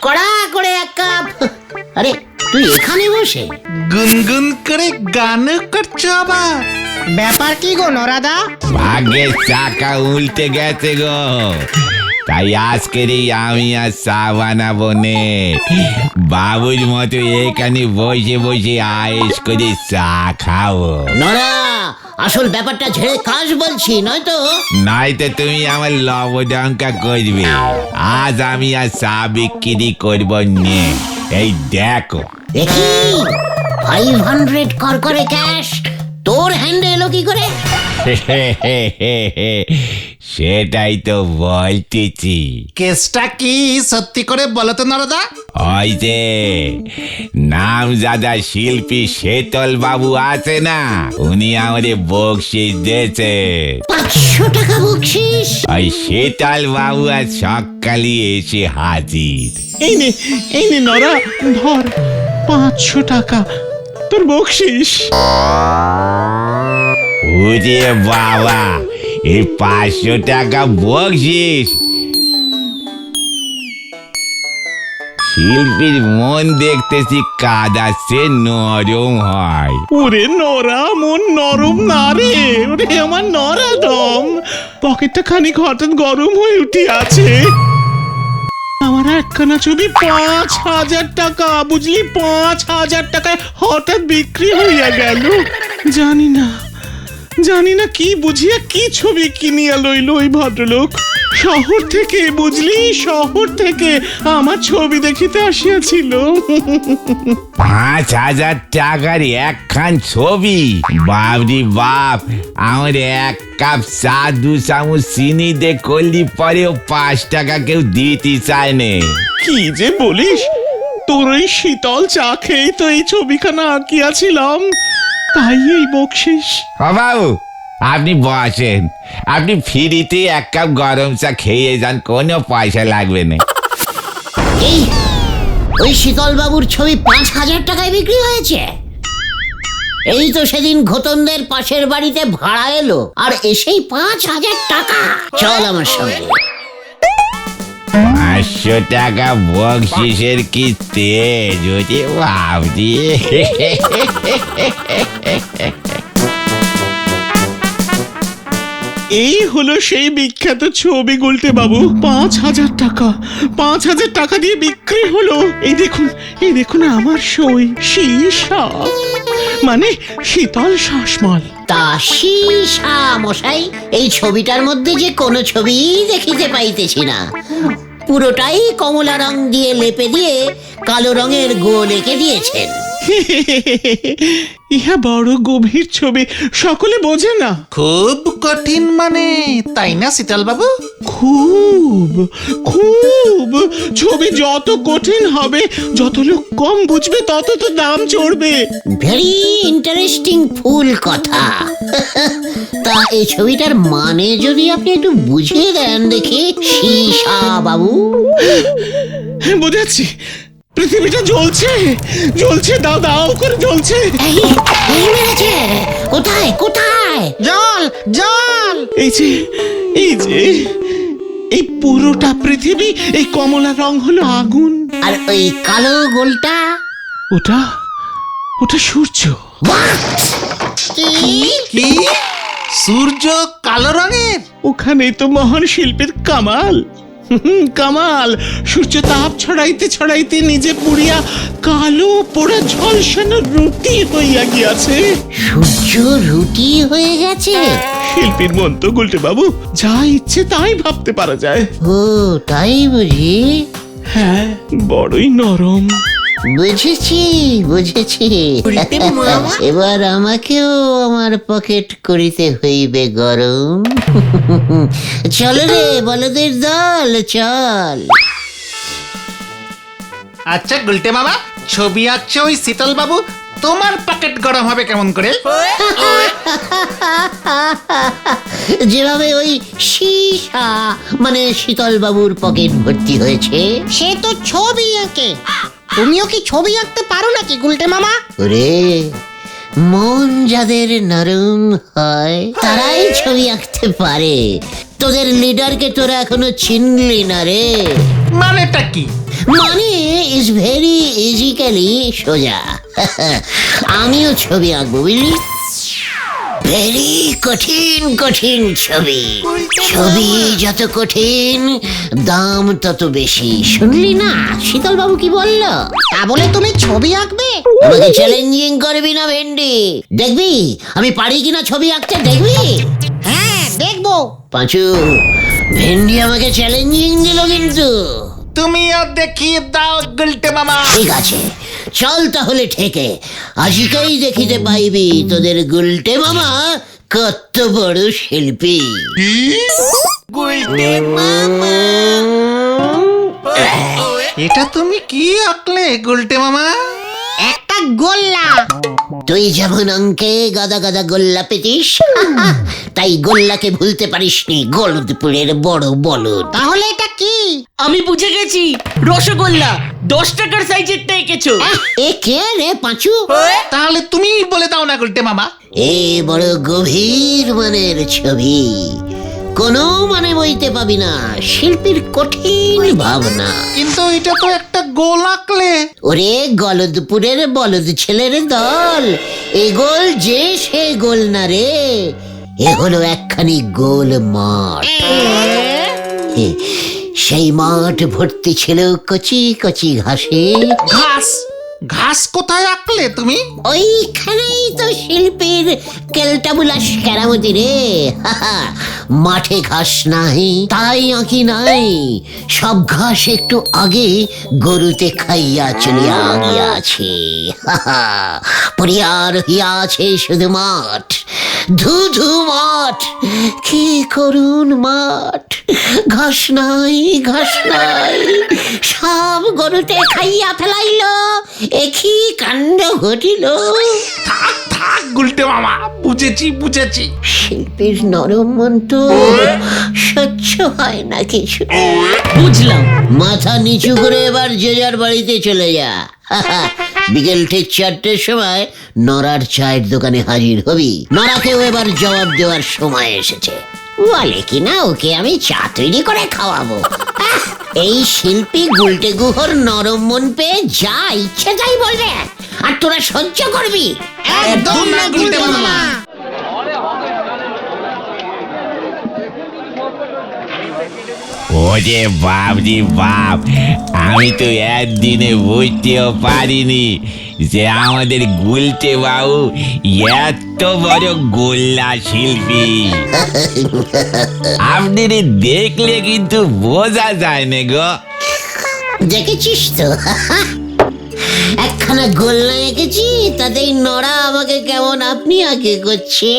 কড়া করে এক কাপ। আরে তুই এখানে বসে গুনগুন করে গান করছো আবার? ব্যাপার কি গো নরাদা? ভাগ্যের চাকা উল্টে গেছে গো, তাই আজকেরই আমি আর চা বানাবো নে। বাবুর মতো এখানে বসে বসে আয়েশ করে চা খাবো। নরা, আসল ব্যাপারটা ঝেড়ে কাজ বলছি, নয়তো নয়তো তুমি আমার লবডঙ্কা করবে। আজ আমি আর চা বিক্রি করবো নে। এই দেখো দেখি 500 করে ক্যাশ তোর হ্যান্ডে এলো কি করে? সেটাই তো বলতেছি। কেসটা কি সত্যি করে বলো তো নরদা? ওই যে নামজাদা শিল্পী শেতল বাবু আছে না, উনি আমাদের বকশিস দিয়েছে। 500 টাকা বকশিস? ওই শেতল বাবু আজ সকালে এসে হাজির। এই নে নরা, ধর 500 টাকা তোর বকশিস। ওরে বাবা, এই 500 টাকা বকশিস! শিল্পীর মন দেখতেছি কাদাচ্ছে নরম হয়। ওরে নরা, মন নরম না রে, ওরে আমার নরাদম। পকেটটা খানিক হঠাৎ গরম হয়ে উঠে আছে। আমার একখানা ছবি 5,000 টাকা, বুঝলি? 5,000 টাকায় হঠাৎ বিক্রি হইয়া গেল। জানি না কি বুঝিয়া কি ছবি কিনিয়া লইল ওই ভদ্রলোক। শহর থেকে, বুঝলি, শহর থেকে আমার ছবি দেখিতে আসিয়াছিল। 5,000 টাকার একখান ছবি? বাপরি বাপ, আমার 1 কাপ চা 2 চামচ চিনি দে করলি পরেও 5 টাকা কেউ দিতে চায় নে। কি যে বলিস, তোর ওই শীতল চা খেয়েই তো এই ছবিখানা আঁকিয়াছিলাম, তাই এই বকশিস। বাবু আপনি বসেন, আপনি ফ্রিতে 1 কাপ গরম চা খেয়ে যান, কোনো পয়সা লাগবে না। এই ওই শীতল বাবুর ছবি 5,000 টাকায় বিক্রি হয়েছে? এই তো সেদিন ঘোতনদের পাশের বাড়িতে ভাড়া এলো আর এসেই 5,000 টাকা। চল আমার সঙ্গে। 500 টাকা বকশিসের কি তেজ হচ্ছে বাবজি! এই হলো সেই বিখ্যাত ছবি গুলটে বাবু। 5,000 টাকা, 5,000 টাকা দিয়ে বিক্রি হলো। এই দেখুন আমার সই, সীসা মানে শীতল শাসমল। তা সীসা মশাই, এই ছবিটার মধ্যে যে কোনো ছবি দেখিতে পাইতেছি না। পুরোটাই কমলা রং দিয়ে লেপে দিয়ে কালো রঙের গোল এঁকে দিয়েছেন। ইহা বড় গভীর ছবি, সকলে বোঝে না। খুব কঠিন মানে, তাই না শীতল বাবু? খুব খুব ছবি যত কঠিন হবে, যত লোক কম বুঝবে, তত তো দাম চড়বে। ভেরি ইন্টারেস্টিং ফুল কথা। তা এই ছবিটার মানে যদি আপনি একটু বুঝিয়ে দেন দেখি সীসা বাবু। বুঝাচ্ছি, পৃথিবীটা জ্বলছে জ্বলছে, দাও দাও করে জ্বলছে। এই মেরেছে। কোথায় কোথায়? জল জল! এই যে এই পুরোটা পৃথিবী, এই কমলা রং হলো আগুন। আর ওই কালো গোলটা? ওটা সূর্য। কি? সূর্য কালো রঙের? ওখানেই তো মহান শিল্পীর কামাল। কামাল, সূর্য তাপ ছড়াইতে ছড়াইতে নিজে পুড়িয়া কালো পোড়া ঝলসানো রুটি হইয়া গিয়াছে। সূর্য রুটি হয়ে গেছে? শিল্পীর মন তো গুলটে বাবু, যা ইচ্ছে তাই ভাবতে পারা যায়। ও তাই বুঝি? হ্যাঁ, বড়ই নরম। বুঝেছি। এবার আমাকেও আমার পকেট করিতে হইবে গরম। চল রে বলদের দল, চল। আচ্ছা গুলটে মামা, ছবি আঁকছে ওই শীতল বাবু, তোমার পকেট গরম হবে কেমন করে? যেভাবে ওই সীসা মানে শীতল বাবুর পকেট ভর্তি হয়েছে। সে তো ছবি আঁকে, তুমিও কি ছবি আঁকতে পারো নাকি গুলটে মামা? ওরে, মন যাদের নরম হয় তারাই ছবি আঁকতে পারে। তোদের লিডারকে তোরা এখনো চিনলি না রে। মানেটা কি? মানে ইজ ভেরি ইজিক্যালি সোজা। আমিও ছবি আঁকবো বুঝলি, ভেরি কঠিন কঠিন ছবি। ছবি যত কঠিন দাম তত বেশি। শুনলি না শীতল বাবু কি বললো? তা বলে তুমি ছবি আঁকবে? আমাকে চ্যালেঞ্জিং করবি না ভেন্ডি, দেখবি আমি পারি কিনা ছবি আঁকতে, দেখবি? হ্যাঁ দেখবো। পাঁচু, ভেন্ডি আমাকে চ্যালেঞ্জিং দিল কিন্তু। তুমিও দেখিয়ে দাও গুলটে মামা। ঠিক আছে চল তাহলে ঠেকে, আজকেই দেখিতে পাইবি তোদের গুলটে মামা কত বড় শিল্পী। এটা তুমি কি আঁকলে গুলটে মামা? একটা গোল্লা। তুই যেমন অঙ্কে গাদা গাদা গোল্লা পেতিস, তাই গোল্লাকে ভুলতে পারিসনি, গলদপুরের বড় বলদ। তাহলে এটা কি? আমি বুঝে গেছি, রসগোল্লা 10 টাকার সাইজেরটা এঁকেছো। এ কে রে পাঁচু? তাহলে তুমি বলে দাও না গুলটে মামা। এ বড় গভীর মানের ছবি, কোনো মানে বইতে পাবি না, শিল্পীর কঠিন ভাবনা। কিন্তু এটা তো একটা গোল আঁকলে। ওরে গলদপুরের বলদ ছেলের দল, এ গোল যে সে গোল না রে, এ হলো একখানি গোল মাঠ। সেই মাঠ ভর্তি ছিল কচি কচি ঘাসে। ঘাস? ঘাস কোথায় আঁকলে তুমি? ওইখানেই তো শিল্পীর কেলটাবুলাস কেরামতি রে। মাঠে ঘাস নাই তাই আঁকি নাই, সব ঘাস একটু আগে গরুতে খাইয়া চলিয়া গিয়াছে। পরিয়ার হইয়া আছে শুধু মাঠ, ধুধু মাঠ, কি করুন মাঠ, ঘাস নাই ঘাস নাই, সব গরুতে খাইয়া ফেলাইল, একই কাণ্ড ঘটিল। থাক থাক গুলটে মামা, বুঝেছি বুঝেছি। শিল্পীর নরম মন তো সহ্য হয় না কিছু। বুঝলাম। মাথা নিচু করে এবার যে যার বাড়িতে চলে যা। বিকেল ঠিক 4টের সময় নরার চায়ের দোকানে হাজির হবি। নরাকেও এবার জবাব দেওয়ার সময় এসেছে। বলে কিনা ওকে আমি চা তৈরি করে খাওয়াবো। এই শিল্পী গুলটে গুহর নরম মন পেয়ে যা ইচ্ছে তাই বলবে, আর তোরা সহ্য করবি। একদম না গুলটে মামা। ওরে বাপ রে বাপ, আমি তো একদিনে বুঝতেও পারিনি যে আমাদের গুলটে বাবু এত বড় গোল্লা শিল্পী। আপনাদের দেখলে কিন্তু বোঝা যায় না গো। দেখেছিস তো একখানা গোল্লা এঁকেছি, তাতেই নড়া আমাকে কেমন আপনি আগে করছে।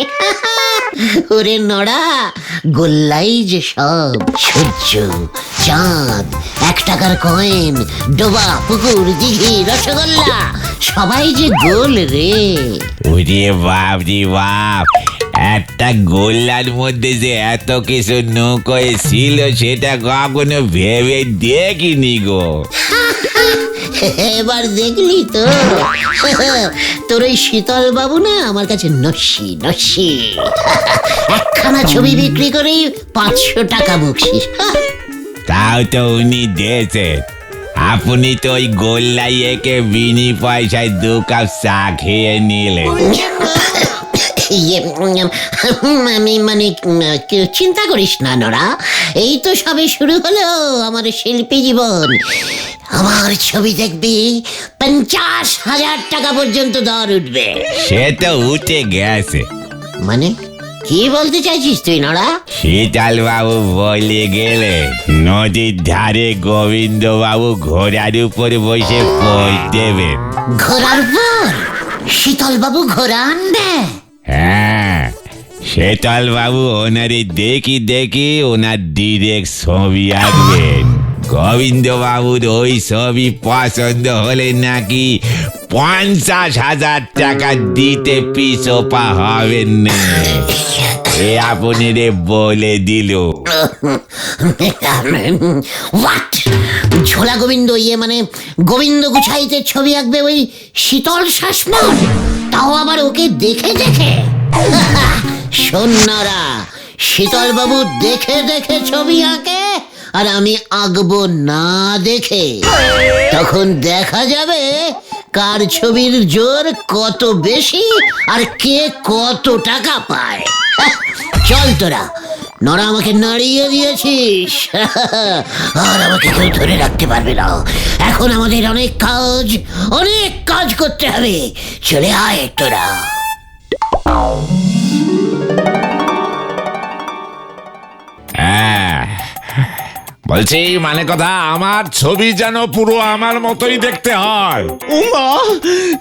ওরে নড়া, গোল্লাই যে সব, সূর্য, চাঁদ, 1 টাকার কয়েন, ডোবা, পুকুর, দিঘি, রসগোল্লা, সবাই যে গোল রে। ওরে বাপ রে বাপ, একটা গোল্লার মধ্যে যে এত কিছু নৌকোয় ছিল সেটা কখনো ভেবে দেখিনি গো। এবার দেখলি তো, তোর ওই শীতল বাবু না আমার কাছে নস্যি নস্যি, একখানা ছবি বিক্রি করেই 500 টাকা বকশিস। তাও তো উনি দিয়েছেন, আপনি তো ওই গোল্লাই একে বিনি পয়সায় 2 কাপ চা খেয়ে নিলেন। আমি মানে চিন্তা করিস না নরা, এই তো সবে শুরু হলো আমার শিল্পী জীবন। আমার ছবি দেখবি 50,000 টাকা পর্যন্ত দর উঠবে। সে তো উঠে গেছে। মানে কি বলতে চাইছিস তুই নরা? শীতল বাবু বলে গেলে নদীর ধারে গোবিন্দ বাবু ঘোড়ার উপর বসে পোজ দেবেন। ঘোড়ার পর শীতল বাবু ঘোড়া আনবে? হ্যাঁ, শীতল বাবু ওনারে দেখি দেখি ওনার ডিরেক্ট ছবি আঁকবেন। গোবিন্দ বাবুর ওই ছবি পছন্দ হলে নাকি 50,000 টাকা দিতে পিছপা হবেন না। এ আপনি রে বলে দিল। হোয়াট? ঝোলা গোবিন্দ, ইয়ে মানে গোবিন্দ গুছাইতে ছবি আঁকবে ওই শীতল শাসমল, তাও আবার ওকে দেখে দেখে। সন্ন্যারা, শীতল বাবু দেখে দেখে ছবি আঁকে আর আমি আঁকবো না দেখে। তখন দেখা যাবে কার ছবির জোর কত বেশি আর কে কত টাকা পায়। চল তোরা, নরা আমাকে নাড়িয়ে দিয়েছিস আর আমাকে কেউ ধরে রাখতে পারবে না। এখন আমাদের অনেক কাজ করতে হবে। চলে আয় তোরা। হ্যাঁ, বলছি মানে কথা, আমার ছবি যেন পুরো আমার মতোই দেখতে হয়। উমা,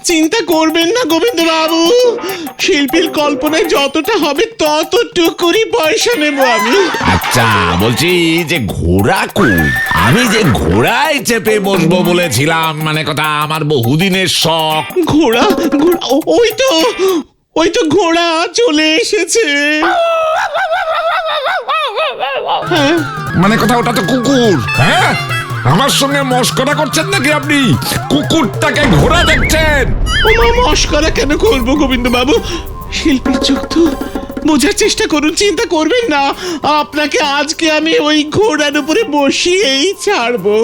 চিন্তা করবেন না গোবিন্দ বাবু, শিল্পীর কল্পনায় যতটা হবে ততটুকুরই পয়সা নেব আমি। আচ্ছা, বলছি যে ঘোড়া কই? আমি যে ঘোড়ায় চেপে বসবো বলেছিলাম, মানে কথা আমার বহুদিনের শখ। ঘোড়া ঘোড়া ওই তো ঘোড়া চলে এসেছে। হ্যাঁ, মানে কথা ওটা তো কুকুর। হ্যাঁ, আমার সঙ্গে মস্করা করছেন নাকি আপনি? কুকুরটাকে ঘোড়া দেখছেন? ওমা, মস্করা কেন করবো গোবিন্দ বাবু? শিল্পীর চোখ তো, বোঝার চেষ্টা করুন, চিন্তা করবেন না। আপনাকে আজকে আমি ওই ঘোড়ার উপরে বসিয়েই ছাড়বো।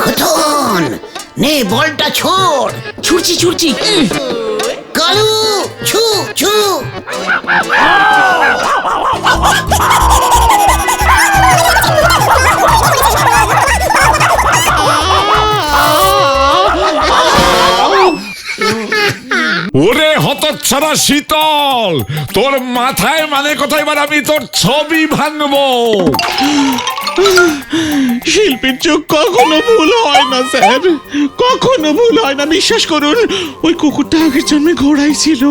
খতন, নে বলটা ছোড়। ছুটছি কালু, ছু ছু। ওরে হতচ্ছাড়া শীতল, তোর মাথায় মানে কথা এবার আমি তোর ছবি ভাঙবো। শিল্পীর চোখ কখনো ভুল হয় না স্যার, কখনো ভুল হয় না, বিশ্বাস করুন। ওই কুকুরটা আগের জন্মে ঘোড়াই ছিল।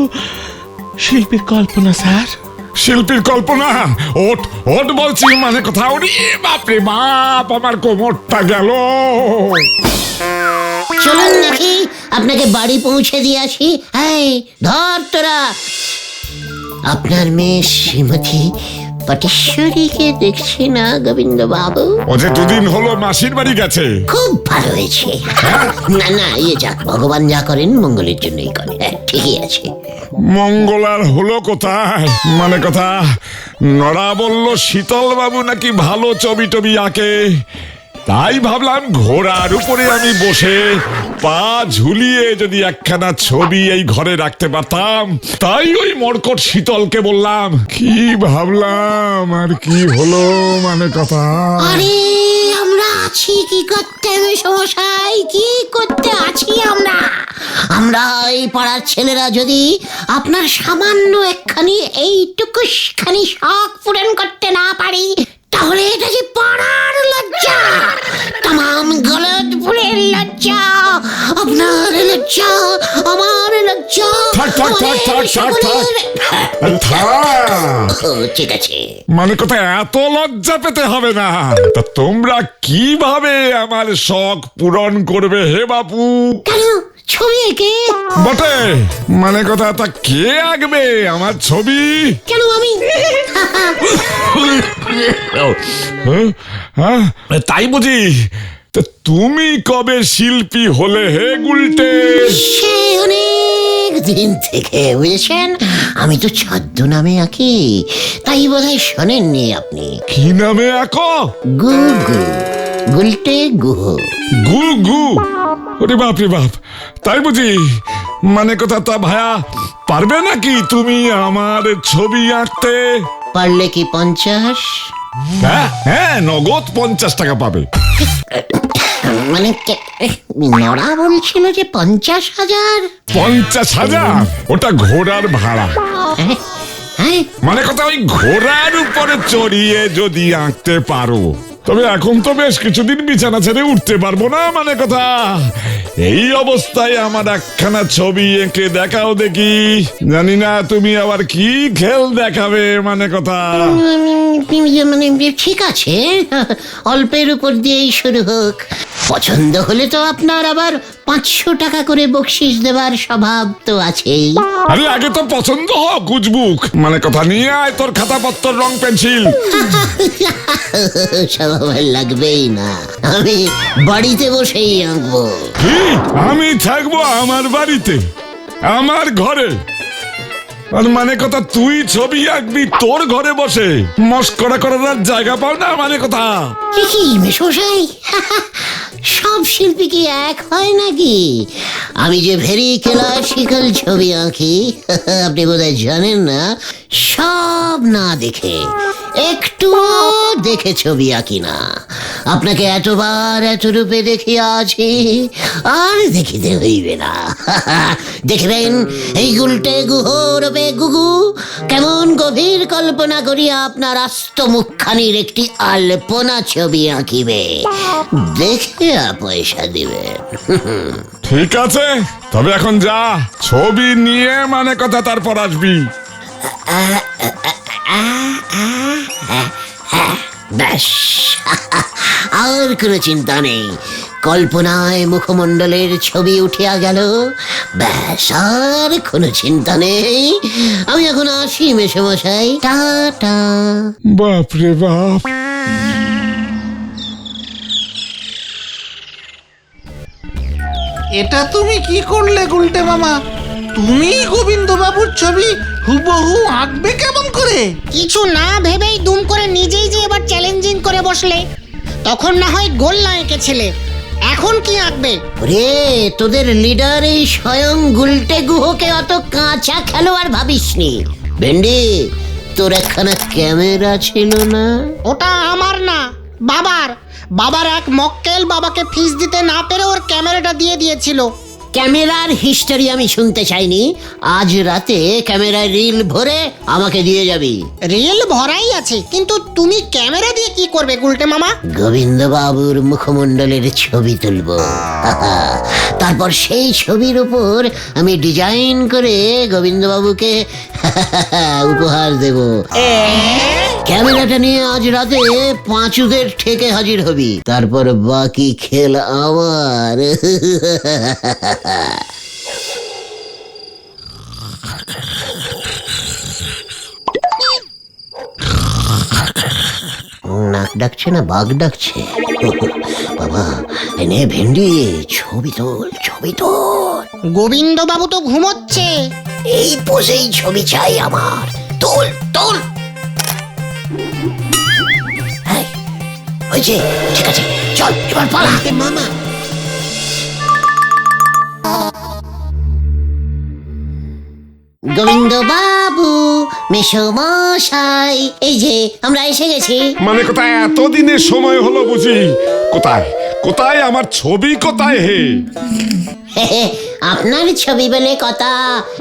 শিল্পীর কল্পনা স্যার। শিল্পীর কল্পনা? ওঠ ওঠ বলছি, মানে কথা। ওরে বাপরে বাপ, আমার কোমরটা গেল। চলুন দেখি আপনাকে বাড়ি পৌঁছে দিয়ে আসি। এই ধর তোরা। আপনার মেয়ে শ্রীমতী পটেশ্বরীকে দেখছি না গোবিন্দ বাবু? ও যে দুদিন হলো মাসির বাড়ি গেছে। খুব ভালো হয়েছে। না না, ইয়ে যাক, ভগবান যা করেন মঙ্গলের জন্যই করে। ঠিকই আছে। মঙ্গল আর হলো কোথায়? মানে কথা, নড়া বলল শীতল বাবু নাকি ভালো ছবি টবি আঁকে, তাই ভাবলাম ঘোড়ার উপরে আমি বসে পা ঝুলিয়ে যদি একখানা ছবি এই ঘরে রাখতে পারতাম। তাই ওই মরকট শীতলকে বললাম। কি ভাবলাম আর কি হলো, মানে কথা। আরে আমরা আছি কি করতে মশাই, কি করতে আছি আমরা? আমরা এই পাড়ার ছেলেরা যদি আপনার সামান্য একখানি এইটুকুখানি শখ পূরণ করতে না পারি, তাহলে এটা যে পাড়ার লজ্জা, তাম গলদপুরের লজ্জা, আপনার লজ্জা, আমার লজ্জা। ঠিক আছে, মানে কথা, এত লজ্জা পেতে হবে না। তা তোমরা কিভাবে আমার শখ পূরণ করবে হে বাপু? কেন ছবি এঁকে? বটে, মানে কথা, তা কে আঁকবে আমার ছবি? কেন আমি? হ্যাঁ, তাই বুঝি? তা তুমি কবে শিল্পী হলে হে গুলটে? সে অনেক দিন থেকে, বুঝেছেন। আমি তো ছদ্মনামে আঁকি, তাই বোধহয় শোনেননি আপনি। কি নামে আঁকো? গুগু, গুলটে গুহ। গু গু? ওরে বাপ রে বাপ, তাই বুঝি? মানে কথা, তা ভায়া পারবে নাকি তুমি আমার ছবি আঁকতে? পারলে কি 50? হ্যাঁ হ্যাঁ, নগদ 50 টাকা পাবে। মানে নড়া বলছিল যে 50,000। 50,000? ওটা ঘোড়ার ভাড়া। হ্যাঁ, মানে কথা, ওই ঘোড়ার উপরে চড়িয়ে যদি আঁকতে পারো, তবে এখন তো বেশ কিছুদিন বিছানা ছেড়ে উঠতে পারবো না। মানে কথা, এই অবস্থায় আমার একখানা ছবি এঁকে দেখাও দেখি। জানি না তুমি আবার কি খেল দেখাবে। মানে কথা, মানে ঠিক আছে, অল্পের উপর দিয়েই শুরু হোক। পছন্দ হলে তো আপনার আবার 500 টাকা করে বকশিস দেবার স্বভাব তো আছেই। আরে আগে তো পছন্দ হোক গুজবুক, মানে কথা নিয়ে আয় তোর খাতাপত্র, রং পেন্সিল। স্বভাব আর লাগবেই না, আমি বাড়িতে বসেই আঁকবো। কি আমি থাকবো আমার বাড়িতে, আমার ঘরে? আর মানে কথা তুই ছবি আঁকবি তোর ঘরে বসে? মস্করা করার জায়গা পাও না, মানে কথা? কি মেশমশাই, সব শিল্পী কি এক হয় নাকি? আমি যে ভেরি ক্লাসিক্যাল ছবি আঁকি, আপনি বোধহয় জানেন না। সব না দেখে, একটুও দেখে ছবি আঁকি না। আপনাকে এতবার এত রূপে দেখিয়াছি, আর দেখিতে হইবে না। দেখবেন এই গুলটে গুহ রূপে গুগু কেমন গভীর কল্পনা করিয়া আপনার আস্ত মুখখানির একটি আলপনা ছবি আঁকিবে, দেখে পয়সা দিবেন। ঠিক আছে, তবে এখন যা, ছবি নিয়ে মানে কথা তারপর আসবি। ব্যাস, আর কোনো চিন্তা নেই। কল্পনায় মুখমণ্ডলের ছবি উঠিয়া গেল, ব্যাস আর কোনো চিন্তা নেই। আমি এখন আসি মেশমশাই, টাটা। বাপরে বাপ, এটা তুমি কি করলে গুলটে মামা? তুমি গোবিন্দ বাবুর ছবি হুবহু আঁকবে কেমন করে? কিছু না ভেবেই দুম করে নিজেই যে এবার চ্যালেঞ্জিং করে বসলে। তখন না হয় গোল্লা এঁকেছিলে, এখন কি আঁকবে? রে, তোদের লিডার এই স্বয়ং গুলটে গুহকে অত কাঁচা খেলোয়াড় ভাবিসনি। ভেন্ডি, তোর একখানা ক্যামেরা ছিল না? ওটা আমার না, বাবার। বাবার এক মক্কেল বাবাকে ফিস দিতে না পেরে ওর ক্যামেরাটা দিয়ে দিয়েছিল। ক্যামেরার হিস্টোরি আমি শুনতে চাইনি। আজ রাতে ক্যামেরায় রিল ভরে আমাকে দিয়ে যাবি। রিল ভরাই আছে, কিন্তু তুমি ক্যামেরা দিয়ে কি করবে গুলটে মামা? গোবিন্দ বাবুর মুখমণ্ডলের ছবি তুলবো। তারপর সেই ছবির উপর আমি ডিজাইন করে গোবিন্দ বাবুকে উপহার দেব। ক্যামেরাটা নিয়ে আজ রাতে পাঁচুদের ঠেকে হাজির হবি, তারপর বাকি খেল আমার। নাক ডাকছে না বাঘ ডাকছে? বাবা, এনে ভেন্ডি, ছবি তোল, ছবি তোল। গোবিন্দ বাবু তো ঘুমোচ্ছে। এই পোজেই ছবি চাই আমার। তোল তোল। এই, হয়েছে, ঠিক আছে, চল এবার পালা। মামা, গোবিন্দ বাবু, মেশমশাই, এই যে আমরা এসে গেছি। মানে কথা এতদিনের সময় হলো বুঝি? কোথায় কোথায় আমার ছবি, কোথায় হে? আপনার ছবি বলে কথা,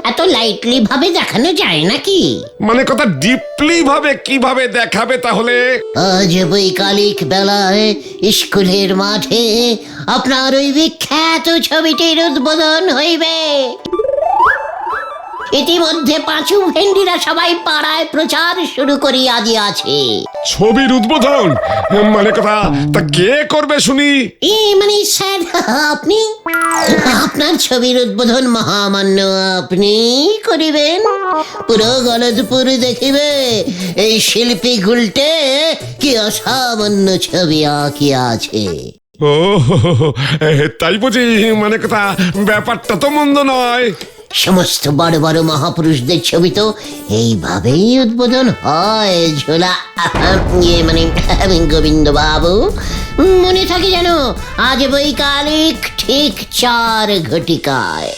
এত লাইটলি ভাবে দেখানো যায় নাকি? মানে কথা ডিপলি ভাবে কিভাবে দেখাবে তাহলে? আজ বৈকালিক বেলায় স্কুলের মাঠে আপনার ওই বিখ্যাত ছবিটির উদ্বোধন হইবে। ইতিমধ্যে পাঁচু ভেন্ডিরা সবাই পাড়ায় প্রচার শুরু করিয়া দিয়াছে। ছবির উদ্বোধন? মানে কথা তা কে করবে শুনি? মানে স্যার, আপনি। আপনার ছবির উদ্বোধন মহামান্য আপনি করিবেন। পুরো গলদপুর দেখিবে এই শিল্পী গুলটে কি অসামান্য ছবি আঁকিয়াছে। ও তাই বুঝি? মানে কথা ব্যাপারটা তো মন্দ নয়। সমস্ত বড় বড় মহাপুরুষদের ছবি তো এইভাবেই উদ্বোধন হয়। ঝোলা মানে গোবিন্দ বাবু, মনে থাকে যেন, আজ বৈকালিক ঠিক 4 ঘটিকায়।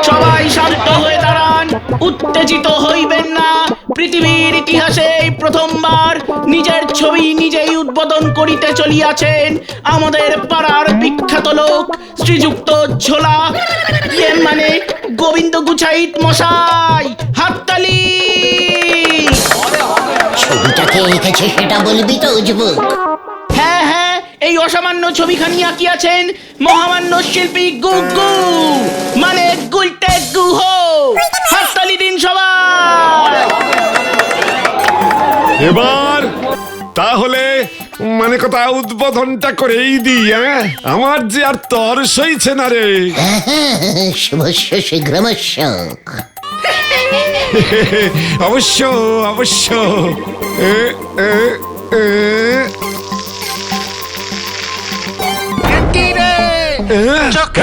সবাই শান্ত হয়ে দাঁড়ান, উত্তেজিত হইবেন না। পৃথিবীর ইতিহাসে এই প্রথমবার নিজের ছবি নিজেই উদ্বোধন করিতে চলিয়াছেন আমাদের পাড়ার বিখ্যাত লোক শ্রীযুক্ত ঝোলা, মানে গোবিন্দ গুছাইত মশাই। হাততালি। ছবিটাকে এঁকেছে সেটা বলবি তো যুবক? হ্যাঁ হ্যাঁ, এই অসামান্য ছবিখানি আঁকিয়াছেন মহামান্য শিল্পী গুগু, মানে গুলটে গুহ। হাততালি দিন সবাই। এবার তাহলে মানে কথা উদ্বোধনটা করেই দিই, হ্যাঁ? আমার যে আর তর সইছে না রে। শুভস্য শীঘ্রমস্য। অবশ্য অবশ্য এ, এ, এ,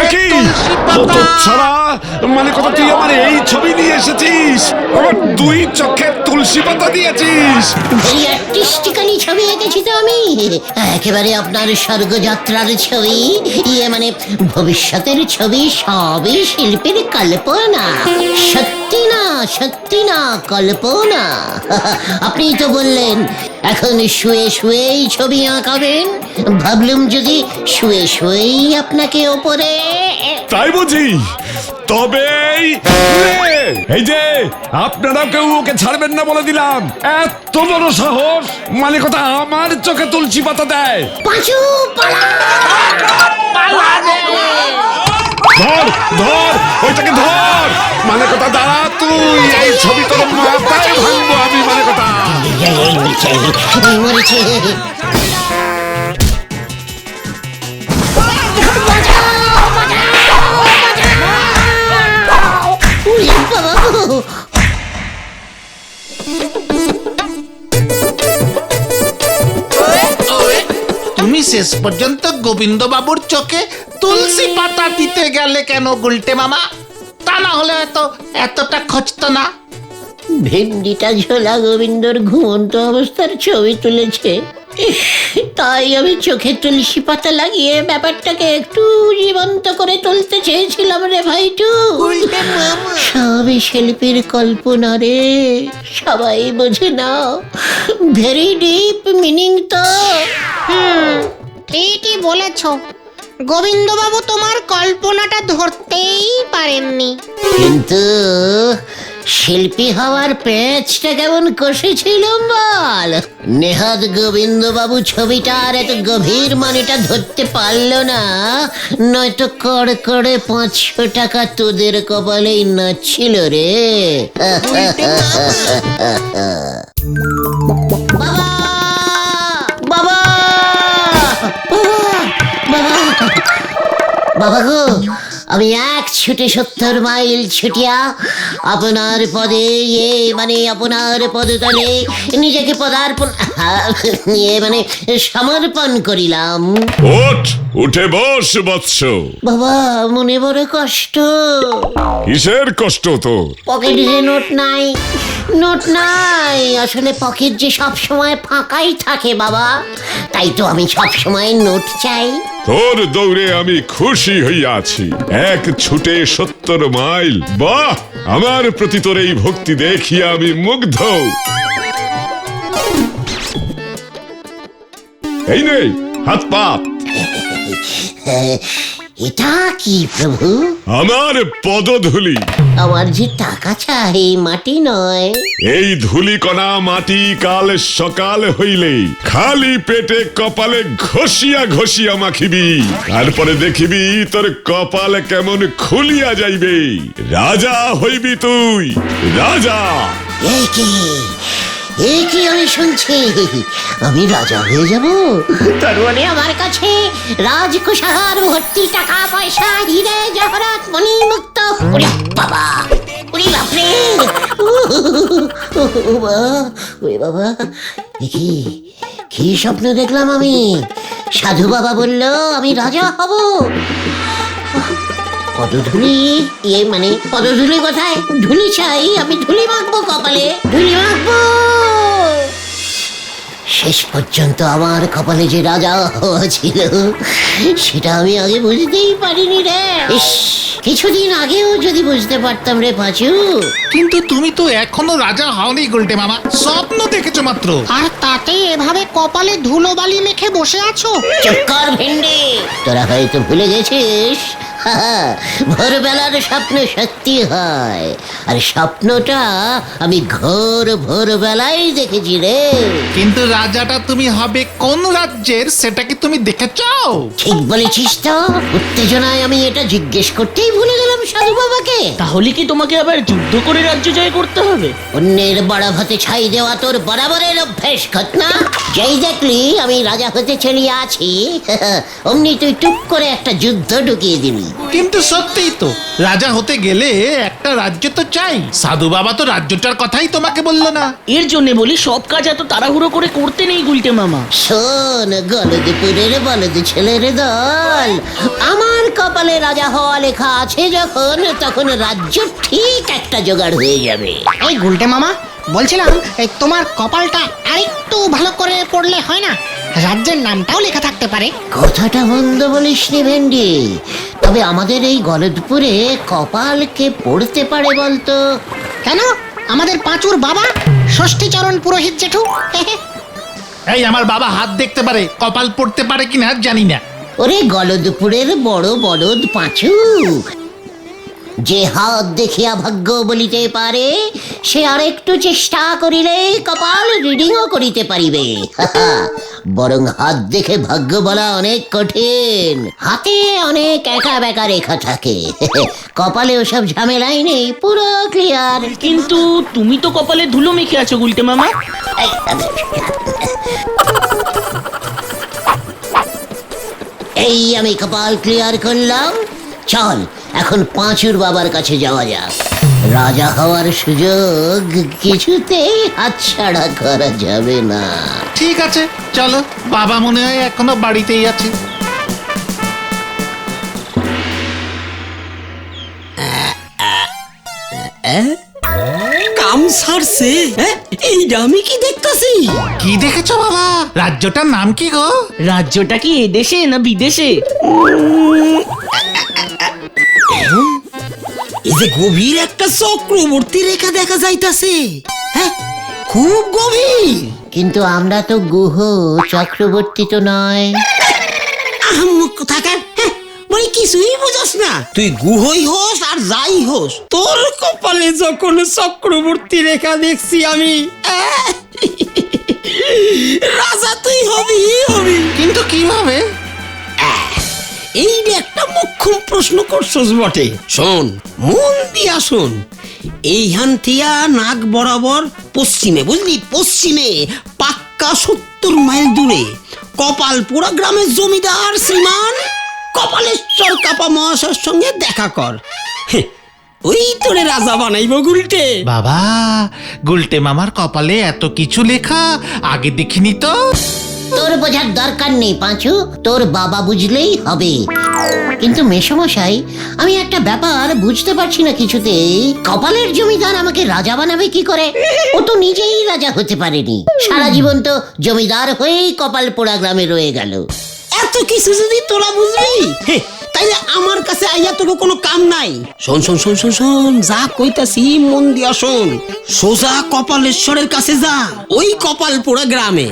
একই হতচ্ছাড়া, মানে কথা তুই আমার এই ছবি নিয়ে এসেছিস, আমার 2 চোখে তুলসী পাতা দিয়েছিস। ভেরি আর্টিস্টিক্যালি ছবি এঁকেছি তো আমি, একেবারে আপনার স্বর্গযাত্রার ছবি, মানে ভবিষ্যতের ছবি, সবই শিল্পীর কল্পনা, সত্যি না কল্পনা। আপনি তো বললেন এখন শুয়ে শুয়েই ছবি আঁকাবেন, ভাবলুম যদি শুয়ে শুয়েই আপনাকে ওপরে। তাই বুঝি? তবেই এই যে আপনারাও কেউ ওকে ছাড়বেন না বলে দিলাম। এত বড় সাহস, মানে কথা আমার চোখে তুলসী পাতা দেয়। পাঁচু পালা! ধর ধর ওইটাকে ধর, মানে কথা দাঁড়া তুই, এই ছবি তোর মাথায় ভাঙবো আমি, মানে কথা। মরেছে। তুমি শেষ পর্যন্ত গোবিন্দ বাবুর চোখে তুলসী পাতা দিতে গেলে কেন গুলটে মামা? তা না হলে হয়তো এতটা খচত না। ভেন্ডিটা ঝোলা গোবিন্দর ঘুমন্ত অবস্থার ছবি তুলেছে, তাই আমি চোখে তুলসী পাতা লাগিয়ে ব্যাপারটাকে একটু জীবন্ত করে তুলতে চেয়েছিলাম রে ভাইটু। সবই শিল্পীর কল্পনা রে, সবাই বোঝে না। ভেরি ডিপ মিনিং তো। ঠিকই বলেছ, গোবিন্দবাবু তোমার কল্পনাটা ধরতেই পারেননি। কিন্তু শিল্পী হওয়ার পেঁচটা কেমন কষেছিলাম বল। নেহাত গোবিন্দবাবু ছবিটার এত গভীর মানেটা ধরতে পারলো না, নয়তো কড় করে 500 টাকা তোদের কপালেই নাচছিল রে। বাবা বাবা বাবা বাবা গো, আমি এক ছুটে 70 মাইল ছুটিয়া আপনার পদে মানে আপনার পদতলে নিজেকে পদার্পণ মানে সমর্পণ করিলাম। ওঠ, উঠে বস বৎস। বাবা মনে বড় কষ্ট। কিসের কষ্ট তোর? পকেটে যে নোট নাই, আসলে পকেট যে সব সময় ফাঁকাই থাকে বাবা, তাই তো আমি সব সময় নোট চাই। তোর দৌড়ে আমি খুশি হইয়াছি, এক ছুটে 70 মাইল। বাহ, আমার প্রতি তোর এই ভক্তি দেখিয়া আমি মুগ্ধ। এই নে হাত পা। এটা কি প্রভু? আমার পদধূলি। আমার যে টাকা চাই, মাটি নয়। এই ধূলিকণা মাটি কাল সকাল হইলে খালি পেটে কপালে ঘষিয়া ঘষিয়া মাখিবি, তারপরে দেখিবি তোর কপাল কেমন খুলিয়া যাইবে। রাজা হইবি তুই, রাজা। এই কি আমি শুনছি, আমি রাজা হয়ে যাব? তার মানে আমার কাছে রাজকুশাহার ভর্তি টাকা পয়সা, হিরে জহরত মণি মুক্ত। ওরে বাবা, ওরে বাপরে, ওরে বাবা, কি স্বপ্ন দেখলাম আমি? সাধু বাবা বলল আমি রাজা হব। পদধূলি, মানে পদধূলি কোথায়? ধুলি চাই, আমি ধুলি মাখবো কপালে, ধুলি মাখবো। শেষ পর্যন্ত আমার কপালে যে রাজা হওয়া ছিল সেটা আমি আগে বুঝতেই পারিনি রে। কিছুদিন আগেও যদি বুঝতে পারতাম রে পাঁচু। কিন্তু তুমি তো এখনো রাজা হওনি গুলটে মামা, স্বপ্ন দেখেছো মাত্র। আর তাতে এভাবে কপালে ধুলো বালি মেখে বসে আছো। চুপ কর ভেন্ডি, তোরা হয়তো ভুলে গেছিস ভোরবেলার স্বপ্ন সত্যি হয়, আর স্বপ্নটা আমি ঘোর ভোরবেলায় দেখেছি রে। কিন্তু রাজাটা তুমি হবে কোন রাজ্যের সেটা কি তুমি দেখেছো? ঠিক বলেছিস তো, উত্তেজনায় আমি এটা জিজ্ঞেস করতেই ভুলে গেলাম সাধু বাবাকে। তাহলে কি তোমাকে আবার যুদ্ধ করে রাজ্য জয় করতে হবে? অন্যের বড় ভাতে ছাই দেওয়া তোর বরাবরের অভ্যেস ঘটনা। যেই দেখলি আমি রাজা হতে চলিয়ে আছি, অমনি তুই টুক করে একটা যুদ্ধ ঢুকিয়ে দিবি। কিন্তু সত্যিই তো, রাজা হতে গেলে একটা রাজ্য তো চাই। সাধু বাবা তো রাজ্যটার কথাই তোমাকে বললো না। এর জন্য বলি সব কাজ এত তাড়াহুড়ো করে করতে নেই গুলটে মামা। শোন গলদপুরের বলদ ছেলের দল, আমার কপালে রাজা হওয়া লেখা আছে যখন, তখন রাজ্য ঠিক একটা জোগাড় হয়ে যাবে। এই গুলটে মামা, বলছিলাম এই তোমার কপালটা আরেকটু ভালো করে পড়লে হয় না? রাজ্যের নামটাও লেখা থাকতে পারে। কথাটা মন্দ বলিসনি ভেন্ডি, তবে আমাদের এই গলদপুরে কপাল কে পড়তে পারে বলতো? কেন? আমাদের পাঁচুর বাবা ষষ্ঠীচরণ পুরোহিত জেঠু। এই আমার বাবা হাত দেখতে পারে, কপাল পড়তে পারে কিনা জানি না। ওরে গলদপুরের বড় বলদ পাঁচু, যে হাত দেখিয়া ভাগ্য বলিতে পারে, সে আরেকটু চেষ্টা করিলে কপাল রিডিংও করিতে পারিবে। বরং হাত দেখে ভাগ্য বলা অনেক কঠিন, হাতে অনেক একা বেকা রেখা থাকে। কপালে ওসব ঝামেলাই নেই, পুরো ক্লিয়ার। কিন্তু তুমি তো কপালে ধুলো মেখে আছো গুলটে মামা। এই আমি কপাল ক্লিয়ার করলাম, চল এখন পাঁচুর বাবার কাছে যাওয়া যাক। রাজা হওয়ার সুযোগ কিছুতেই হাতছাড়া করা যাবে না। ঠিক আছে চলো, বাবা মনে হয় এখনো বাড়িতেই আছে। কাম সারছে। এইটা আমি কি দেখতাছি? কি দেখেছো বাবা? রাজ্যটার নাম কি গো? রাজ্যটা কি এদেশে না বিদেশে? এই যে গভীর একটা চক্রবর্তী রেখা দেখা যাইতাছে। হ্যাঁ, খুব গভীর। কিন্তু আমরা তো গুহ, চক্রবর্তী তো নয়। আহম্মক থাকার মানে কিছুই বুঝস না। তুই গুহই হোস আর যাই হোস, তোর কপালে যখন চক্রবর্তী রেখা দেখছি আমি, রাজা তুই হবি হবি। কিন্তু কিভাবে? এই একটা মোক্ষম প্রশ্ন করছস বটে। শোন, মন দিয়া শোন। এইখান থিয়া নাক বরাবর পশ্চিমে, বুঝলি, পশ্চিমে পাক্কা 70 মাইল দূরে কপালপুরা গ্রামের জমিদার শ্রীমান কপালেশ্বর কাপা মহাশয়ের সঙ্গে দেখা কর। ওই তোরে রাজা বানাইব গুলটে। বাবা, গুলটে মামার কপালে এত কিছু লেখা, আগে দেখিনি তো। তোর বোঝার দরকার নেই পাঁচু, তোর বাবা বুঝলেই হবে। কিন্তু মেসমশাই, আমি একটা ব্যাপার বুঝতে পারছি না কিছুতেই। কপালের জমিদার আমাকে রাজা বানাবে কি করে? ও তো নিজেই রাজা হতে পারেনি, সারা জীবন তো জমিদার হয়েই কপালপোড়া গ্রামে রয়ে গেল। এত কিছু যদি তোরা বুঝবি, তাইলে আমার কাছে আইয়া তোকে কোনো কাম নাই। শোন শোন শোন শোন শোন, যা কইতাছি মন দিয়া শোন। সোজা কপালেশ্বরের কাছে যা, ওই কপালপুরা গ্রামে।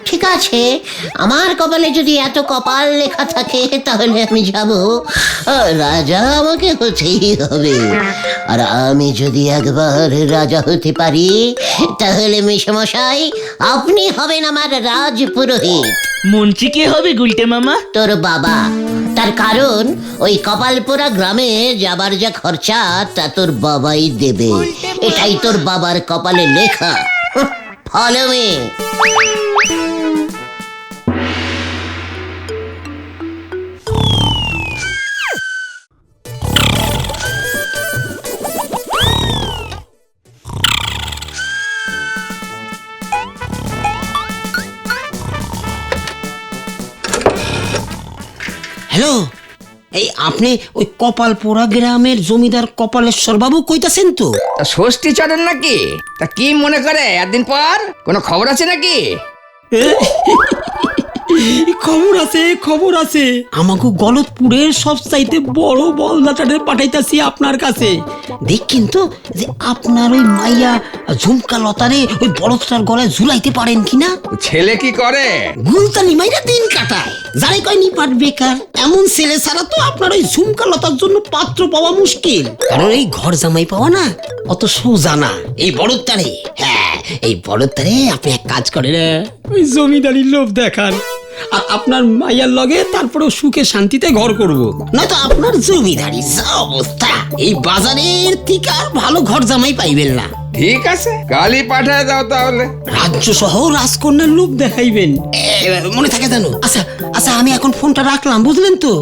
ঠিক আছে, আমার কপালে যদি এত কপাল লেখা থাকে তাহলে আমি যাব। রাজা আমাকে হতেই হবে। আর আমি যদি একবার রাজা হতে পারি, তাহলে মেসমশাই আপনি হবেন আমার রাজ পুরোহিত। মন্ত্রী কে হবে গুলটে মামা? তোর বাবা। তার কারণ ওই কপালপুরা গ্রামে যাবার যা খরচা তা তোর বাবাই দেবে। এটাই তোর বাবার কপালে লেখা। Follow me. হ্যালো, এই আপনি ওই কপালপুরা গ্রামের জমিদার কপালেশ্বর বাবু কইতাছেন তো? তা ষষ্ঠী চরণ নাকি? তা কি মনে করে এতদিন পর কোনো খবর আছে নাকি? খবর আছে আমাকে গলতপুরের সব চাইতে বড় বলদাটারে পাঠাইতাছি আপনার কাছে দেখ কিন্তু যে আপনার ওই মাইয়া ঝুমকা লতারে ওই বলদটার গলায় ঝুলাইতে পারেন কিনা। ছেলে কি করে? গুলতানি মাইরা দিন কাটায়, যারে কয় নিপাট বেকার। এমন ছেলে ছাড়া তো আপনার ওই ঝুমকা লতার জন্য পাত্র পাওয়া মুশকিল, কারণ এই ঘর জামাই পাওয়া না অত সোজা না। এই বলদটারে, হ্যাঁ এই বলদটারে আপনি এক কাজ করেন, ওই জমিদারির লোভ দেখান আর আপনার মাইয়ার লগে তারপরেও সুখে শান্তিতে ঘর করব। নয়তো আপনার জমিদারি যা অবস্থা, এই বাজারের থেকে আর ভালো ঘর জামাই পাইবেন না। ঠিক আছে, কালই পাঠায় দাও তাহলে। রাজ্য সহ রাজকন্যার লোভ দেখাইবেন, মনে থাকে জানো? আচ্ছা আচ্ছা, আমি এখন ফোনটা রাখলাম, বুঝলেন তো?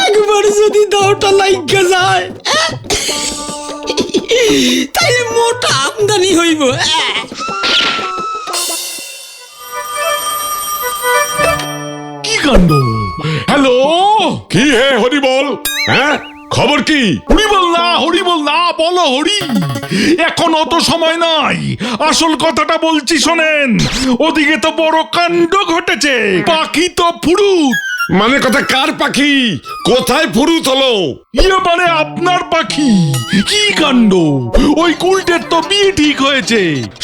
একবার যদি দাওটা লাইগা যায় তাইলে মোটা আমদানি হইব। কি কাণ্ড! হ্যালো, কি হে হরি বল? হ্যাঁ, খবর কি? হরি বল না, বলো হরি। এখন অত সময় নাই, আসল কথাটা বলছি শোনেন। ওদিকে তো বড় কাণ্ড ঘটেছে, পাখি তো ফুরুত। মানে কথা কার পাখি? কোথায় ফুরুত হলো? মানে আপনার পাখি। কি কাণ্ড! ওই কুলটের তো বিয়ে ঠিক হয়েছে,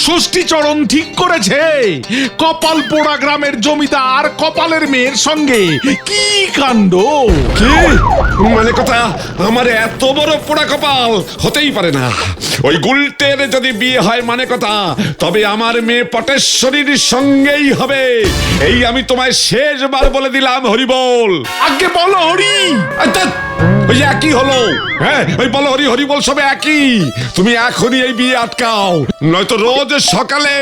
ষষ্ঠীচরণ ঠিক করেছে কপাল পোড়া গ্রামের জমিদার কপালের মেয়ের সঙ্গে। কি কাণ্ড! কি মানে কথা? আমার এত বড় পোড়া কপাল হতেই পারে না। ওই গুলটের যদি বিয়ে হয় মানে কথা, তবে আমার মেয়ে পটেশ্বরীর সঙ্গেই হবে। এই আমি তোমায় শেষবার বলে দিলাম হরি বল। আগে বলো হরি। ওই একই হলো, হ্যাঁ ওই বলো হরি হরি বল সবে একই। তুমি এখনই এই বিয়ে আটকাও, নয়তো রোজ সকালে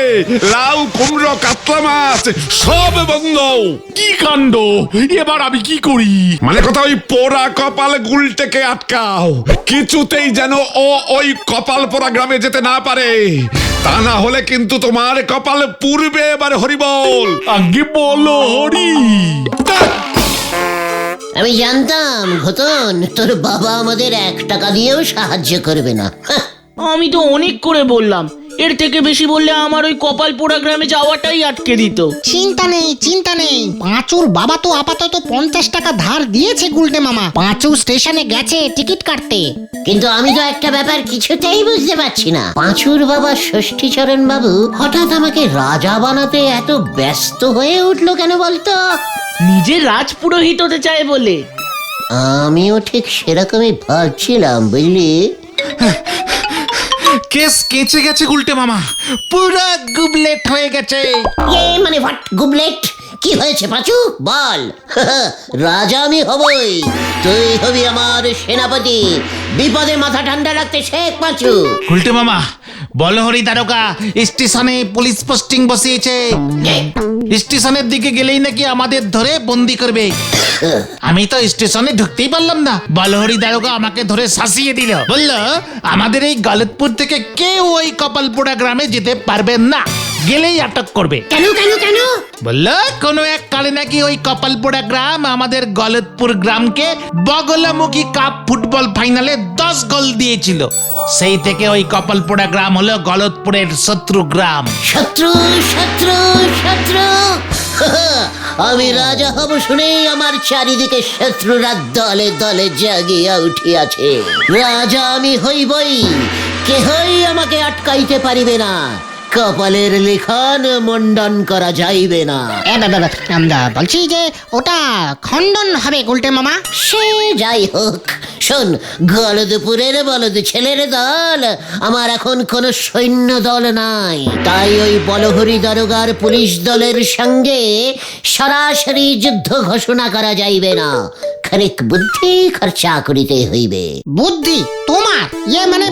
লাউ কুমড়ো কাতলা মাছ সব বন্ধ। কি কাণ্ড! এবার আমি কি করি? মানে কথা ওই পোড়া কপাল গুলটেকে আটকাও, কিছুতেই যেন ও ওই কপাল পোড়া গ্রামে যেতে না পারে। তা না হলে কিন্তু তোমার কপাল পুড়বে এবার হরি বল। আগে বলো হরি। আমি জানতাম ঘতন তোর বাবা আমাদের 1 টাকা দিয়েও সাহায্য করবে না। আমি তো অনেক করে বললাম, এর থেকে বেশি বললে আমার ওই কপালপোড়া গ্রামে যাওয়াটাই আটকে দিত। চিন্তা নেই, পাঁচুর বাবা তো আপাতত 50 টাকা ধার দিয়েছে গুলটে মামা। পাঁচু স্টেশনে গেছে টিকিট কাটতে। কিন্তু আমি তো একটা ব্যাপার কিছুতেই বুঝতে পারছি না, পাঁচুর বাবা ষষ্ঠীচরণ বাবু হঠাৎ আমাকে রাজা বানাতে এত ব্যস্ত হয়ে উঠলো কেন বলতো? নিজে রাজপুরোহিত হতে চায় বলে। আমিও ঠিক সেরকমই ভাবছিলাম, বুঝলি। কেস কেচে গেছে গুলটে মামা, পুরো গুবলেট হয়ে গেছে। মানে হোয়াট গুবলেট? কি হয়েছে পাঁচু বল। রাজা আমি হবই, তুই হবি আমার সেনাপতি। বিপদে মাথা ঠান্ডা রাখতে শেখ পাঁচু। গুলটে মামা, বলহরি দারোগা স্টেশনে পুলিশ পোস্টিং বসিয়েছে। স্টেশনের দিকে গেলেই নাকি আমাদের ধরে বন্দি করবে। আমি তো স্টেশনে ঢুকতেই পারলাম না, বলহরি দারোগা আমাকে ধরে শাসিয়ে দিল। বলল আমাদের এই গলতপুর থেকে কেউ ওই কপালপোড়া গ্রামে যেতে পারবেন না, গেলেই আটক করবে। কেন? বলল কোনো এক কালে নাকি ওই কপালপোড়া গ্রাম আমাদের গলতপুর গ্রামকে বগলামুখী কাপ ফুটবল ফাইনালে 10 গোল দিয়েছিল। সেই থেকে ওই কপালপোড়া গ্রাম হলো গলতপুরের শত্রু গ্রাম। শত্রু। আমি রাজা হব শুনেই আমার চারিদিকে শত্রুরা দলে দলে জাগিয়া উঠিয়াছে। রাজা আমি হইবই, কেহই আমাকে আটকাইতে পারিবে না। কপালের লিখন মন্ডন করা যাইবে না। বলছি যে ওটা খণ্ডন হবে গুলটে মামা। সে যাই হোক, শোন, গলদপুরের বলদ ছেলের দল আমার এখন কোনো সৈন্য দল নাই। তাই ওই বলহরি দারোগার পুলিশ দলের সঙ্গে সরাসরি যুদ্ধ ঘোষণা করা যাইবে না। খানিক বুদ্ধি খরচা করিতে হইবে। বুদ্ধি তোমার? মানে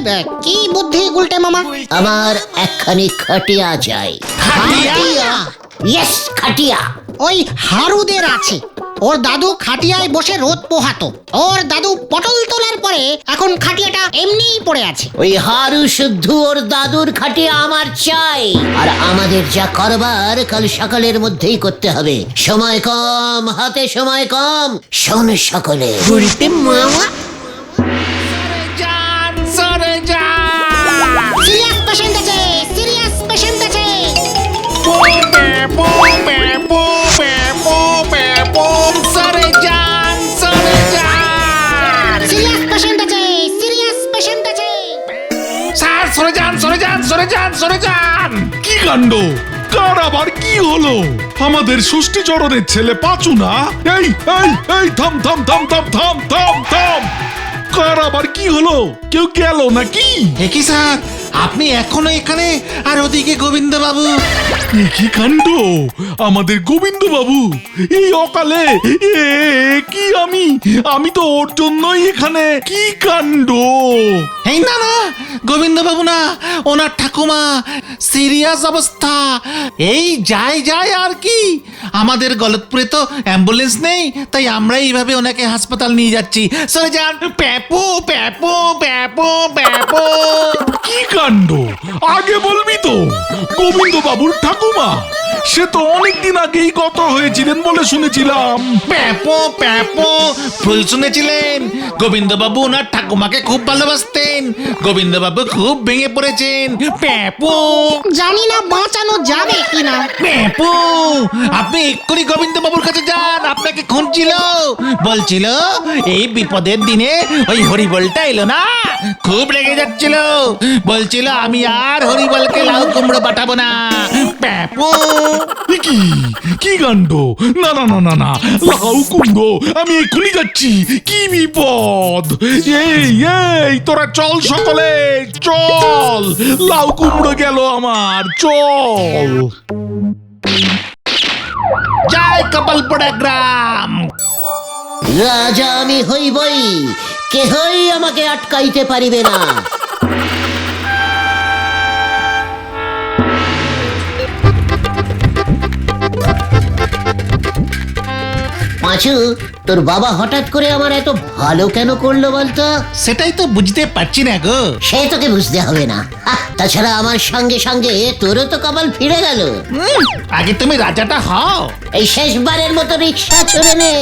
কি বুদ্ধি গুলটে মামা? আমার একখানি খাটিয়া চাই। ইয়েস, খাটিয়া। ওই হারুদের আছে, ওর দাদু খাটিয়ায় বসে রোদ পোহাতো। ওর দাদু পটল তোলার পরে এখন খাটিয়াটা এমনিই পড়ে আছে। ওই হারু শুদ্ধ ওর দাদুর খাটিয়া আমার চাই। আর আমাদের যা করবার কাল সকালের মধ্যেই করতে হবে। সময় কম, হাতে সময় কম। শোন সকলে, গুলটে মামা সরে যান। সিরিয়াস পেশেন্ট আছে। সরে যান সরে যান সরে যান সরে যান। কি কাণ্ড, কার আবার কি হলো? আমাদের ষষ্ঠী চরণের ছেলে পাঁচু না? এই এই এই থাম থাম থাম থাম থাম থাম থাম, কার আবার কি হলো? কেউ গেল নাকি? কি স্যার, আপনি এখনো এখানে আর ওদিকে গোবিন্দ বাবু? কি কাণ্ড, আমাদের গোবিন্দ বাবু এই অকালে! এ কি, আমি তো ওর জন্যই এখানে। কি কাণ্ড! এই না না, গোবিন্দ বাবু না, ওনার ঠাকুমা সিরিয়াস অবস্থা। এই যায় যায় আর কি, আমাদের গলতপুরে তো অ্যাম্বুলেন্স নেই, তাই আমরা এইভাবে ওনাকে হাসপাতাল নিয়ে যাচ্ছি। সরে যান। প্যাপু প্যাপু প্যাপু প্যাপু। কি কাণ্ড, আগে বলবি তো। গোবিন্দ বাবুর ঠাকুমা সে তো অনেকদিন আগেই গত হয়েছিলেন বলে শুনেছিলাম। প্যাপো প্যাপো, ভুল শুনেছিলেন। গোবিন্দবাবু ওনার ঠাকুমাকে খুব ভালোবাসতেন। গোবিন্দবাবু খুব ভেঙে পড়েছেন। প্যাপো জানি না বাঁচানো যাবে কিনা। প্যাপো, আপনি এক্ষুনি গোবিন্দবাবুর কাছে যান, আপনাকে খুঁজছিল। বলছিল এই বিপদের দিনে ওই হরিবলটা এলো না, খুব রেগে যাচ্ছিল। বলছিল আমি আর হরিবলকে লাউ কুমড়ো পাঠাবো না। প্যাপো কি কি কাণ্ড, না না না না না, লাউ কুমড়ো আমি এক্ষুনি যাচ্ছি। কি বিপদ! এই এই তোরা চল, সকলে চল, লাউ কুমড়ো গেল আমার, চল। জয় কপালপোড়া গ্রাম। রাজা আমি হইবই, কেহই আমাকে আটকাইতে পারিবে না। পাঁচু, তোর বাবা হঠাৎ করে আমার এত ভালো কেন করলো বলতো? সেটাই তো বুঝতে পারছি না গো। সে তোকে বুঝতে হবে না। তাছাড়া আমার সঙ্গে সঙ্গে তোরও তো কপাল ফিরে গেল। আগে তুমি রাজাটা হও। এই শেষবারের মতো রিক্সা চড়ে নে।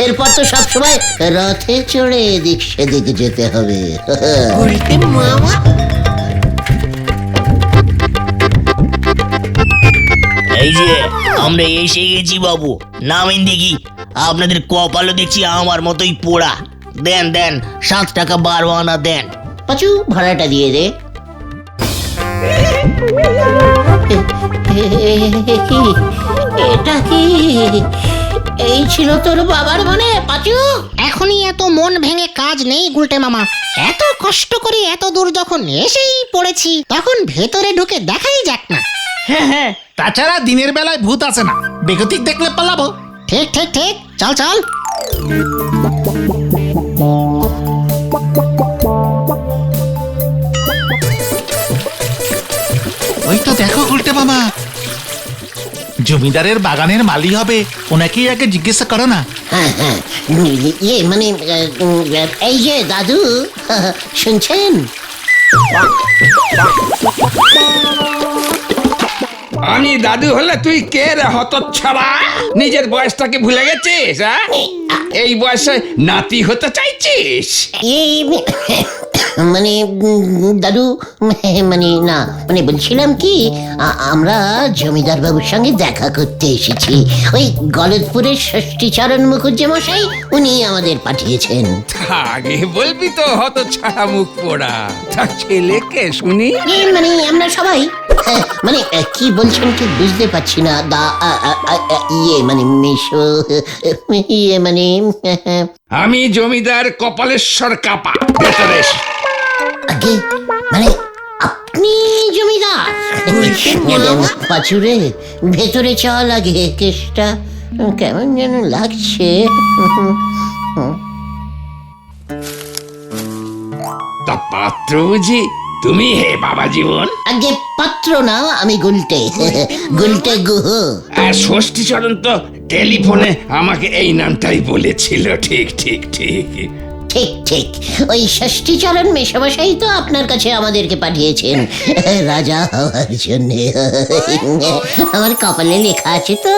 এরপর তো সবসময় রথে চড়ে এদিক সেদিক যেতে হবে। এই যে আমরা এসে গেছি বাবু, নামেন দেখি। আপনাদের কপালও দেখছি আমার মতোই পোড়া। দেন দেন, 7 টাকা 12 আনা দেন। পাঁচু, ভাড়াটা দিয়ে দে। এটা কি? এই ছিল তোর বাবার মনে পাঁচু? এখনই এত মন ভেঙে কাজ নেই গুলটে মামা। এত কষ্ট করে এত দূর যখন এসেই পড়েছি, তখন ভেতরে ঢুকে দেখাই যাক না। হ্যাঁ হ্যাঁ, তাছাড়া দিনের বেলায় ভূত আসে না, বেগতিক দেখলে পালাবো। ঠিক ঠিক ঠিক, চল চল। ওই তো দেখো উল্টে মামা, জমিদারের বাগানের মালি হবে, ওনাকেই আগে জিজ্ঞাসা করো না। হ্যাঁ হ্যাঁ, ইয়ে মানে এই যে দাদু, শুনছেন? আমি দাদু হলে তুই কে রে হতচ্ছাড়া? নিজের বয়সটাকে ভুলে গেছিস? এই বয়সে নাতি হতে চাইছিস? এই মানে দাদু, মানে না, মানে বলছিলাম কি, আমরা জমিদার বাবুর সঙ্গে দেখা করতে এসেছি। ওই গলতপুরের ষষ্ঠীচরণ মুখুজ্জে মশাই, উনি আমাদের পাঠিয়েছেন। আগে বলবি তো হতচ্ছাড়া মুখ পোড়া। তা ছেলেকে শুনি। মানে আমরা সবাই, মানে কি বলছেন কি বুঝতে পারছি না। ইয়ে মানে মেশো, ইয়ে মানে আমি জমিদার কপালেশ্বর কাপা, ভেতরে এসো। আগে মানে আপনি জমিদার? পাঁচুরে, ভেতরে চল আগে, কেসটা কেমন যেন লাগছে। তা পাত্র বুঝি তুমি? হে বাবা জীবন। আগে পাত্র না, আমি গুলটে, গুলটে গুহ। আর ষষ্ঠীচরণ তো টেলিফোনে আমাকে এই নামটাই বলেছিল। ঠিক ঠিক ঠিক ঠিক ঠিক, ওই ষষ্ঠীচরণ মেশামশাই তো আপনার কাছে আমাদেরকে পাঠিয়েছেন রাজা হওয়ার জন্য। আমার কপালে লেখা আছে তো।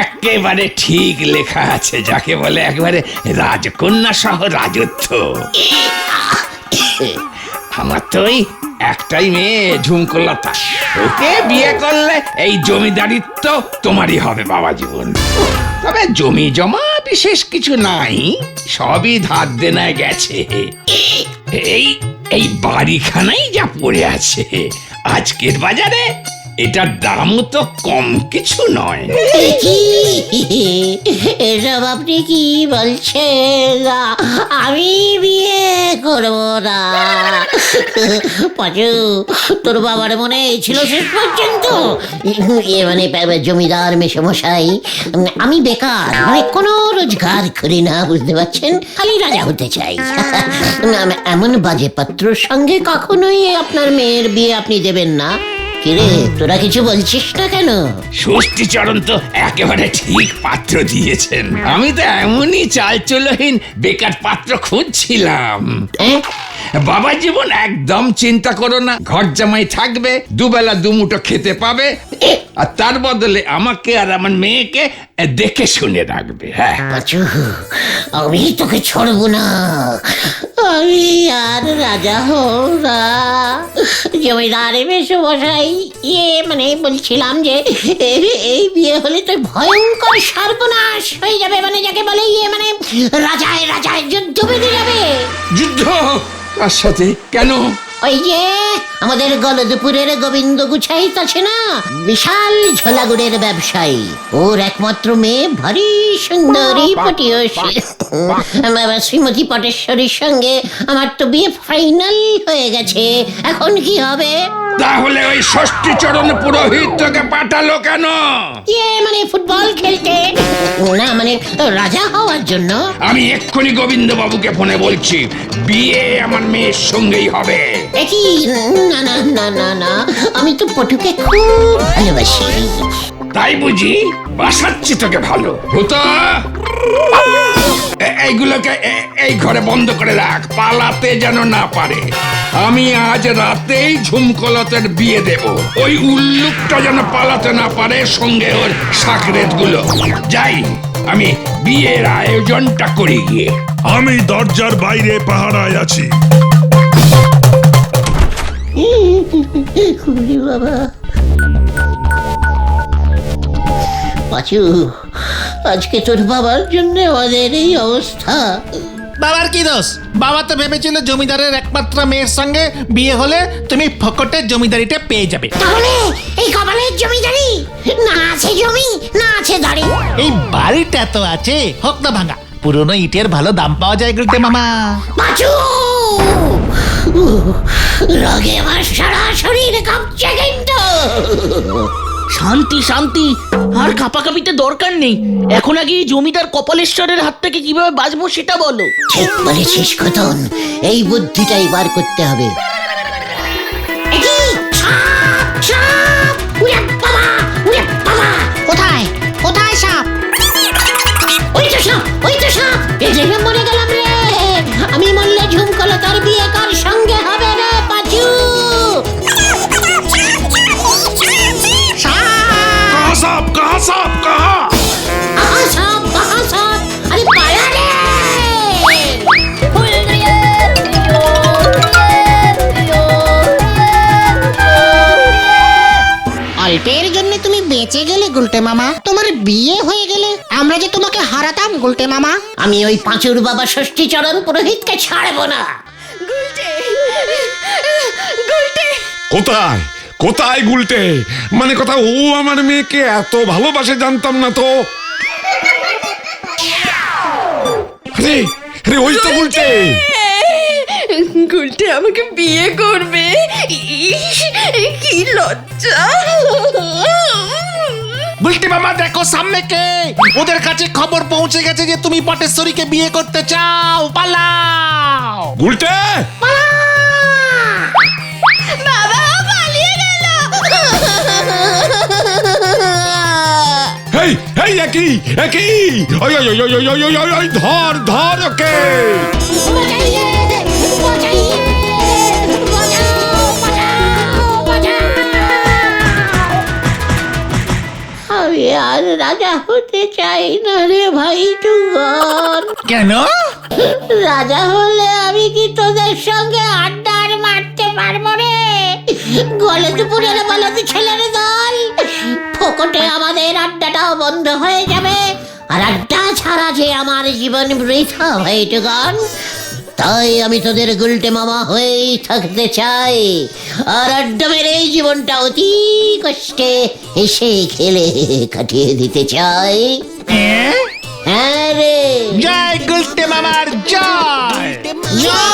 একেবারে ঠিক লেখা আছে, যাকে বলে একবারে রাজকন্যা সহ রাজত্ব। আমার তো ওই একটাই মেয়ে ঝুমকোলতা, ওকে বিয়ে করলে এই জমিদারিত্ব তোমারই হবে বাবা জীবন। তবে জমি জমা বিশেষ কিছু নাই, সবই ধার দেনায় গেছে। এই এই বাড়িখানাই যা পড়ে আছে আজকের বাজারে, এটার দামও তো কম কিছু নয়। কি এসব আপনি কি বলছেন? আমি বিয়ে করব না। পাঁচু, তোর বাবার মনে ছিল শেষ পর্যন্ত? মানে জমিদার মেশমশাই, আমি বেকার, মানে কোনো রোজগার করি না, বুঝতে পারছেন? খালি রাজা হতে চাই। এমন বাজে পাত্রর সঙ্গে কখনোই আপনার মেয়ের বিয়ে আপনি দেবেন না। কিরে, তোরা কিছু বলছিস না কেন? ষষ্ঠীচরণ তো একেবারে ঠিক পাত্র দিয়েছেন। আমি তো এমনই চালচলহীন বেকার পাত্র খুঁজছিলাম। বাবা জীবন, একদম চিন্তা করো না, ঘর জামাই থাকবে, দুবেলা দুমুঠো খেতে পাবে, আর তার বদলে আমাকে আর আমার মেয়েকে দেখে শুনে রাখবে। হ্যাঁ, পাঁচু, আমি তোকে ছাড়বো না। আমি আর রাজা হব না। জমিদার মেশমশাই, মানে বলছিলাম যে এই বিয়ে হলে তো ভয়ঙ্কর সর্বনাশ হয়ে যাবে, মানে যাকে বলে মানে রাজায় রাজায় যুদ্ধ বেঁধে যাবে। যুদ্ধ কার সাথে? কেন? ওই যে আমাদের গলদপুরের গোবিন্দ গুছাইত আছে না, বিশাল ঝোলাগুড়ের ব্যবসায়ী, ওর একমাত্র মেয়ে ভারী সুন্দরী পটিয়সী শ্রীমতী পটেশ্বরীর সঙ্গে আমার তো বিয়ে ফাইনাল হয়ে গেছে। এখন কি হবে? তাহলে ওই ষষ্ঠীচরণ পুরোহিত তোকে পাঠালো কেন? মানে ফুটবল খেলতে না, মানে রাজা হওয়ার জন্য। আমি এক্ষুনি গোবিন্দ বাবুকে ফোনে বলছি, বিয়ে আমার মেয়ের সঙ্গেই হবে। কি? না না না না না, আমি তো পটুকে খুব ভালোবাসি। তাই বুঝি? বাসাচ্ছি তোকে ভালো হতো। এইগুলোকে এই ঘরে বন্ধ করে রাখ, পালাতে যেন না পারে। আমি আজ রাতেই ঝুমকলতের বিয়ে দেব। ওই উল্লুকটা যেন পালাতে না পারে, সঙ্গে ওর সাকরেত গুলো। যাই, আমি বিয়ের আয়োজনটা করি গিয়ে। আমি দরজার বাইরে পাহারায় আছি। বাবা পাঁচু, আজকে তোর বাবার জন্য আমাদের এই অবস্থা। বাবার কি দোষ? বাবা তো ভেবেছিল জমিদারের একমাত্র মেয়ের সঙ্গে বিয়ে হলে তুমি ফকটের জমিদারিটা পেয়ে যাবে। তাহলে এই কপালের জমিদারি, না আছে জমি, না আছে দাড়ি। এই বাড়িটা তো আছে, হোক না ভাঙা, পুরনো ইটের ভালো দাম পাওয়া যায় গুলতে মামা। পাঁচু, রাগে আমার সারা শরীর কাঁপছে কিন্তু। শান্তি শান্তি, আর কাঁপাকাপিতে দরকার নেই। এখন আগে এই জমিদার কপালেশ্বরের হাত থেকে কিভাবে বাঁচবো সেটা বলো। ঠিক বলেছিস খতন, এই বুদ্ধিটাই বার করতে হবে। কোথায় কোথায় সাপ? ওই তো সাপ, ওই তো সাপ। মরে গেলাম রে। আমি মরলে ঝুমকলতার বিয়ে কার সঙ্গে হবে রে পাঁচু? সাপ কাহা, সাপ কাহা? আরে পালা রে। অল্পের জন্য তুমি বেঁচে গেলে গুলটে মামা, তোমার বিয়ে হয়ে গেলে আমরা যে তোমাকে হারাতাম গুলটে মামা। আমি ওই পাঁচুর বাবা ষষ্ঠীচরণ পুরোহিতকে ছাড়বো না। কোথায় কোথায় গুলটে? মানে কথা, ও আমার মেয়েকে এত ভালোবাসে জানতাম না তো। আরে আরে, ওই তো গুলটে। গুলটে আমাকে বিয়ে করবে? ইস, কি লজ্জা! গুলতে মামা দেখো সামনে কে! ওদের কাছে খবর পৌঁছে গেছে যে তুমি পটেশ্বরীকে বিয়ে করতে চাও। পালাও গুলটে! বাবা পালিয়ে গেল। এই এই, একই একই, ওই ওই ওই ওই ওই ওই ওই ওই, ধর ধর ওকে। আমি আর রাজা হতে চাই না রে ভাই টুগন। কেন? রাজা হলে আমি কি তোদের সঙ্গে আড্ডা আর মারতে পারবো রে? গলদপুরের বলদ ছেলের দল, ফোকটে আমাদের আড্ডাটাও বন্ধ হয়ে যাবে। আর আড্ডা ছাড়া যে আমার জীবন বৃথা ভাই টুগন। তাই আমি তোদের গুলটে মামা হয়েই থাকতে চাই, আর আড্ডা মেরে এই জীবনটা অতি কষ্টে হেসে খেলে কাটিয়ে দিতে চাই। হ্যাঁ রে, জয় গুলটে মামার জয়। জয়